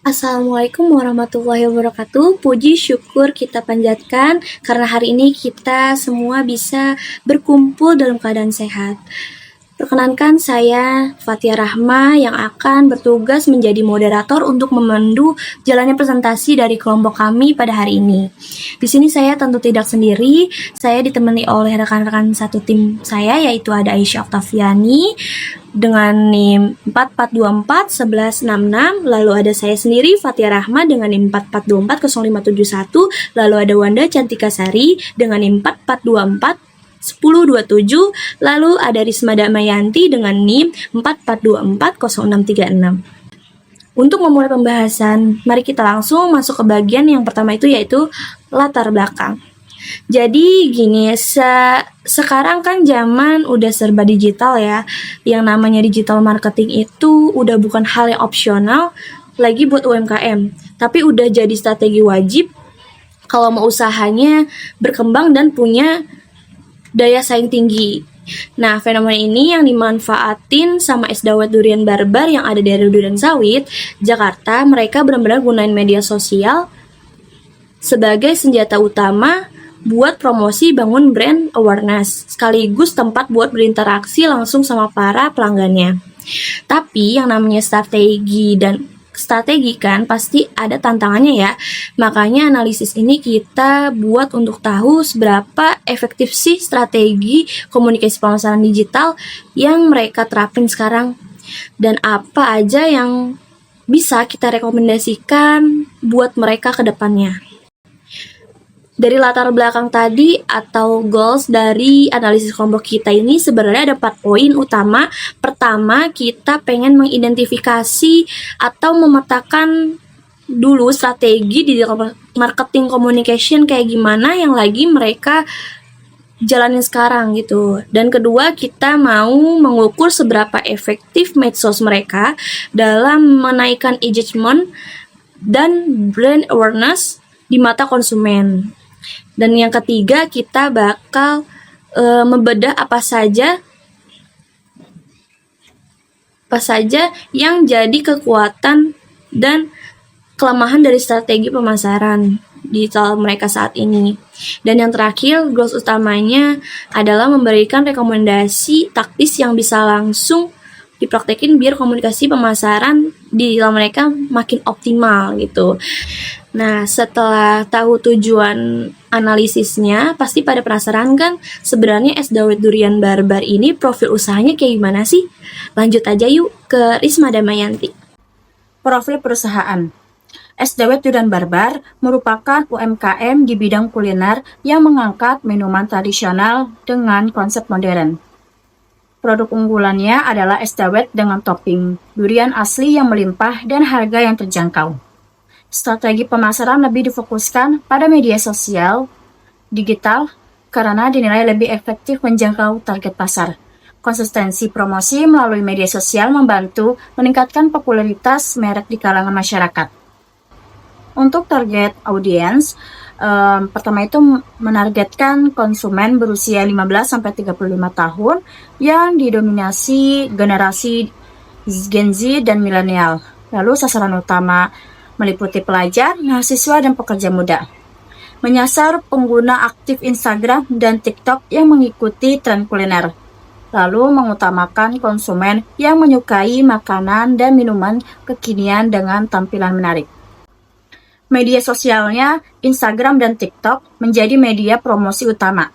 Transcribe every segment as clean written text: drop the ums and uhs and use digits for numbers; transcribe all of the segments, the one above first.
Assalamualaikum warahmatullahi wabarakatuh. Puji syukur kita panjatkan karena hari ini kita semua bisa berkumpul dalam keadaan sehat. Perkenankan saya Fatia Rahma yang akan bertugas menjadi moderator untuk memandu jalannya presentasi dari kelompok kami pada hari ini. Di sini saya tentu tidak sendiri, saya ditemani oleh rekan-rekan satu tim saya yaitu ada Aisyah Oktaviani dengan NIM 44241166, lalu ada saya sendiri Fatia Rahma dengan NIM 44240571, lalu ada Wanda Cantika Sari dengan NIM 4424 1027, lalu ada Risma Damayanti dengan NIM 44240636. Untuk memulai pembahasan, mari kita langsung masuk ke bagian yang pertama yaitu latar belakang. Jadi gini, sekarang kan zaman udah serba digital ya. Yang namanya digital marketing itu udah bukan hal yang opsional lagi buat UMKM, tapi udah jadi strategi wajib kalau mau usahanya berkembang dan punya daya saing tinggi. Nah, fenomena ini yang dimanfaatin sama Es Dawet Durian Barbar yang ada dari Durian Sawit, Jakarta. Mereka benar-benar gunain media sosial sebagai senjata utama buat promosi, bangun brand awareness, sekaligus tempat buat berinteraksi langsung sama para pelanggannya. Tapi yang namanya strategi kan pasti ada tantangannya ya. Makanya analisis ini kita buat untuk tahu seberapa efektif sih strategi komunikasi pemasaran digital yang mereka terapin sekarang dan apa aja yang bisa kita rekomendasikan buat mereka ke depannya. Dari latar belakang tadi atau goals dari analisis kelompok kita ini sebenarnya ada 4 poin utama. Pertama, kita pengen mengidentifikasi atau memetakan dulu strategi di marketing communication kayak gimana yang lagi mereka jalanin sekarang gitu. Dan kedua, kita mau mengukur seberapa efektif medsos mereka dalam menaikkan engagement dan brand awareness di mata konsumen. Dan yang ketiga, kita bakal membedah apa saja yang jadi kekuatan dan kelemahan dari strategi pemasaran digital mereka saat ini. Dan yang terakhir, goals utamanya adalah memberikan rekomendasi taktis yang bisa langsung dipraktekin biar komunikasi pemasaran digital mereka makin optimal gitu. Nah, setelah tahu tujuan analisisnya, pasti pada penasaran kan sebenarnya Es Dawet Durian Barbar ini profil usahanya kayak gimana sih? Lanjut aja yuk ke Risma Damayanti. Profil perusahaan. Es Dawet Durian Barbar merupakan UMKM di bidang kuliner yang mengangkat minuman tradisional dengan konsep modern. Produk unggulannya adalah es dawet dengan topping durian asli yang melimpah dan harga yang terjangkau. Strategi pemasaran lebih difokuskan pada media sosial, digital, karena dinilai lebih efektif menjangkau target pasar. Konsistensi promosi melalui media sosial membantu meningkatkan popularitas merek di kalangan masyarakat. Untuk target audiens, pertama itu menargetkan konsumen berusia 15-35 tahun yang didominasi generasi Gen Z dan milenial. Lalu sasaran utama meliputi pelajar, mahasiswa, dan pekerja muda. Menyasar pengguna aktif Instagram dan TikTok yang mengikuti tren kuliner. Lalu mengutamakan konsumen yang menyukai makanan dan minuman kekinian dengan tampilan menarik. Media sosialnya, Instagram dan TikTok menjadi media promosi utama.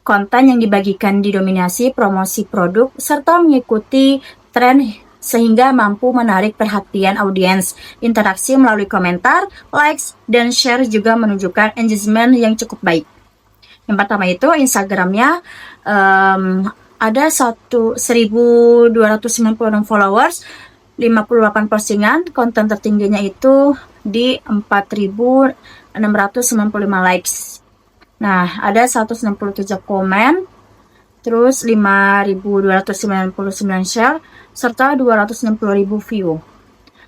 Konten yang dibagikan didominasi promosi produk serta mengikuti tren sehingga mampu menarik perhatian audiens. Interaksi melalui komentar, likes, dan share juga menunjukkan engagement yang cukup baik. Yang pertama itu Instagramnya ada 1.296 followers, 58 postingan, konten tertingginya itu di 4.695 likes. Nah, ada 167 komen, terus 5.299 share, serta 260.000 view.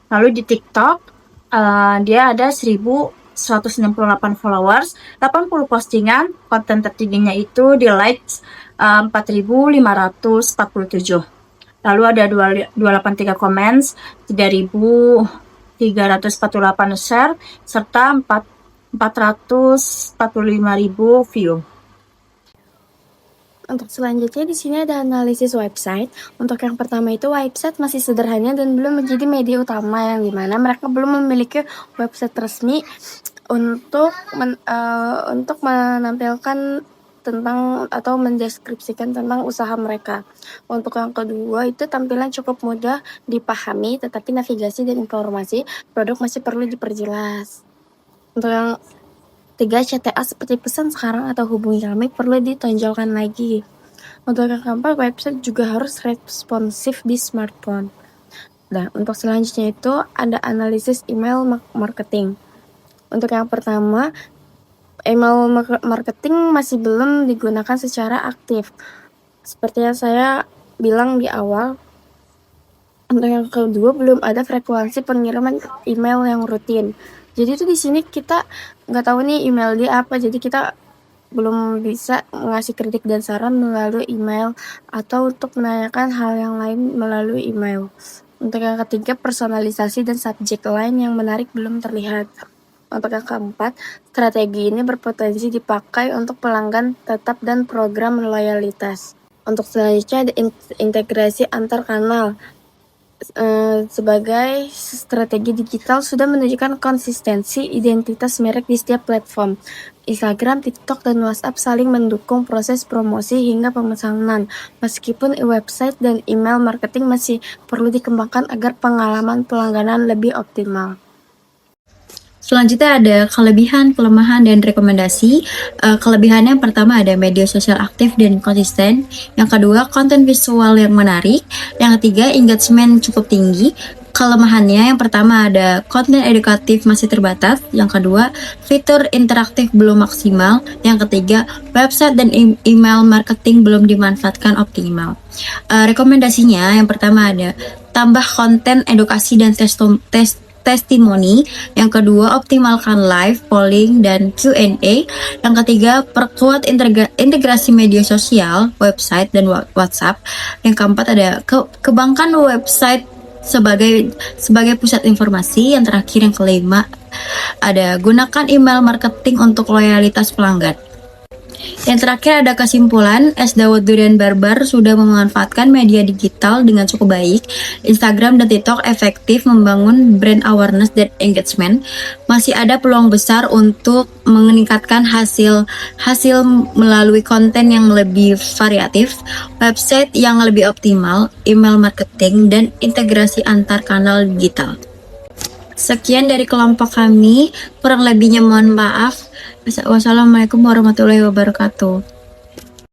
Lalu di TikTok, dia ada 1.168 followers, 80 postingan, konten tertingginya itu di likes 4.547. Lalu ada 283 comments, 3.000 348 share, serta 445.000 view. Untuk selanjutnya di sini ada analisis website. Untuk yang pertama itu website masih sederhana dan belum menjadi media utama, yang dimana mereka belum memiliki website resmi untuk menampilkan tentang atau mendeskripsikan tentang usaha mereka. Untuk yang kedua itu tampilan cukup mudah dipahami, tetapi navigasi dan informasi produk masih perlu diperjelas. Untuk yang tiga, CTA seperti pesan sekarang atau hubungi kami perlu ditonjolkan lagi. Untuk yang keempat, website juga harus responsif di smartphone. Nah, untuk selanjutnya itu ada analisis email marketing. Untuk yang pertama, email marketing masih belum digunakan secara aktif. Seperti yang saya bilang di awal, untuk yang kedua belum ada frekuensi pengiriman email yang rutin. Jadi itu di sini kita nggak tahu nih email dia apa, jadi kita belum bisa ngasih kritik dan saran melalui email atau untuk menanyakan hal yang lain melalui email. Untuk yang ketiga, personalisasi dan subjek lain yang menarik belum terlihat. Untuk yang keempat, strategi ini berpotensi dipakai untuk pelanggan tetap dan program loyalitas. Untuk selanjutnya ada integrasi antar kanal. Sebagai strategi digital sudah menunjukkan konsistensi identitas merek di setiap platform. Instagram, TikTok, dan WhatsApp saling mendukung proses promosi hingga pemesanan. Meskipun website dan email marketing masih perlu dikembangkan agar pengalaman pelangganan lebih optimal. Selanjutnya ada kelebihan, kelemahan, dan rekomendasi. Kelebihannya yang pertama ada media sosial aktif dan konsisten. Yang kedua, konten visual yang menarik. Yang ketiga, engagement cukup tinggi. Kelemahannya yang pertama ada konten edukatif masih terbatas. Yang kedua, fitur interaktif belum maksimal. Yang ketiga, website dan email marketing belum dimanfaatkan optimal. Rekomendasinya yang pertama ada tambah konten edukasi dan testimoni. Yang kedua, optimalkan live, polling, dan Q&A. Yang ketiga, perkuat integrasi media sosial, website, dan WhatsApp. Yang keempat ada kembangkan website sebagai pusat informasi. Yang terakhir, yang kelima, ada gunakan email marketing untuk loyalitas pelanggan. Yang terakhir ada kesimpulan, Es Dawet Durian Barbar sudah memanfaatkan media digital dengan cukup baik. Instagram dan TikTok efektif membangun brand awareness dan engagement. Masih ada peluang besar untuk meningkatkan hasil melalui konten yang lebih variatif, website yang lebih optimal, email marketing, dan integrasi antar kanal digital. Sekian dari kelompok kami, kurang lebihnya mohon maaf. Wassalamualaikum warahmatullahi wabarakatuh.